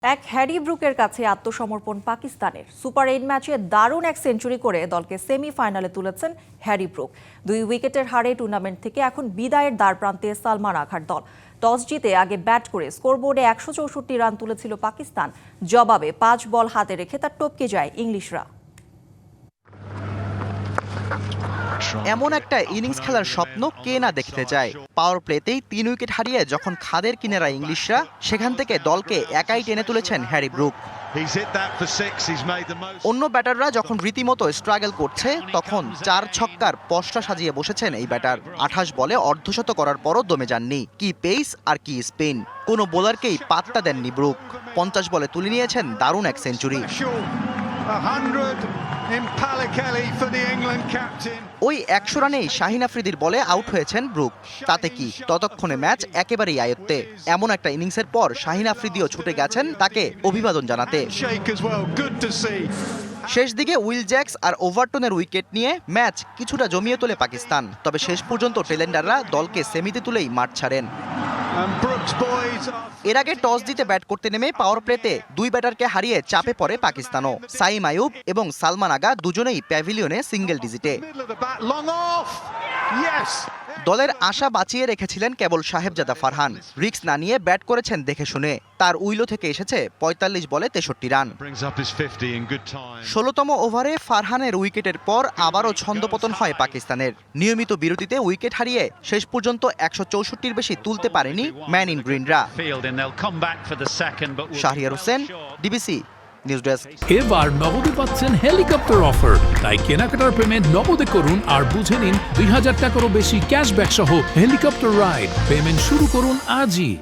এক হ্যারি ব্রুকের কাছে আত্মসমর্পণ পাকিস্তানের। সুপার 8 ম্যাচে দারুণ এক সেঞ্চুরি করে দলকে সেমিফাইনালে তুলেছেন হ্যারি ব্রুক। 2 উইকেটের হারে টুর্নামেন্ট থেকে এখন বিদায়ের দ্বারপ্রান্তে সালমান আখার দল। টস জিতে আগে ব্যাট করে স্কোরবোর্ডে 164 রান তুলেছিল পাকিস্তান। জবাবে 5 বল হাতে রেখে তা টপকে যায় ইংলিশরা। এমন একটা ইনিংস খেলার স্বপ্ন কে না দেখতে চায়। পাওয়ার প্লেতেই 3 উইকেট হারিয়ে যখন খাদের কিনারা ইংলিশরা, সেখান থেকে দলকে একাই টেনে তুলেছেন হ্যারি ব্রুক। অন্য ব্যাটাররা যখন রীতিমতো স্ট্রাগল করছে, তখন 4 ছক্কার পসরা সাজিয়ে বসেছেন এই ব্যাটার। 28 বলে অর্ধশত করার পরও দমে যাননি। কি পেস আর কি স্পিন, কোনো বোলারকেই পাত্তা দেননি ব্রুক। 50 বলে তুলে নিয়েছেন দারুণ এক সেঞ্চুরি। ওই 100 রানেই শাহিন আফ্রিদির বলে আউট হয়েছেন ব্রুক। তাতে কি, ততক্ষণে ম্যাচ একেবারেই আয়ত্তে। এমন একটা ইনিংসের পর শাহিন আফ্রিদিও ছুটে গেছেন তাকে অভিবাদন জানাতে। শেষ দিকে উইল জ্যাক্স আর ওভারটনের উইকেট নিয়ে ম্যাচ কিছুটা জমিয়ে তোলে পাকিস্তান। তবে শেষ পর্যন্ত টেলেন্ডাররা দলকে সেমিতে তুলেই মাঠ ছাড়েন। এর আগে টস জিতে ব্যাট করতে নেমে পাওয়ার প্লেতে 2 ব্যাটারকে হারিয়ে চাপে পড়ে পাকিস্তানও। সাইম আয়ুব এবং সালমান আগা দুজনেই প্যাভিলিয়নে সিঙ্গেল ডিজিটে। দলের আশা বাঁচিয়ে রেখেছিলেন কেবল সাহেবজাদা ফারহান। রিস্ক না নিয়ে ব্যাট করেছেন দেখে শুনে। তার উইলো থেকে এসেছে 45 বলে 63 রান। 16তম ওভারে ফারহানের উইকেটের পর আবারও ছন্দপতন হয় পাকিস্তানের। নিয়মিত বিরতিতে উইকেট হারিয়ে শেষ পর্যন্ত 164-র বেশি তুলতে পারেনি ম্যান ইন গ্রিনরা। Shahriar Hossain, DBC news desk. এবার নগদে পাচ্ছেন হেলিকপ্টার অফার, তাই কেনাকাটার পেমেন্ট নগদে করুন আর বুঝে নিন 2000 টাকারও বেশি ক্যাশব্যাক সহ হেলিকপ্টার রাইড। পেমেন্ট শুরু করুন আজই।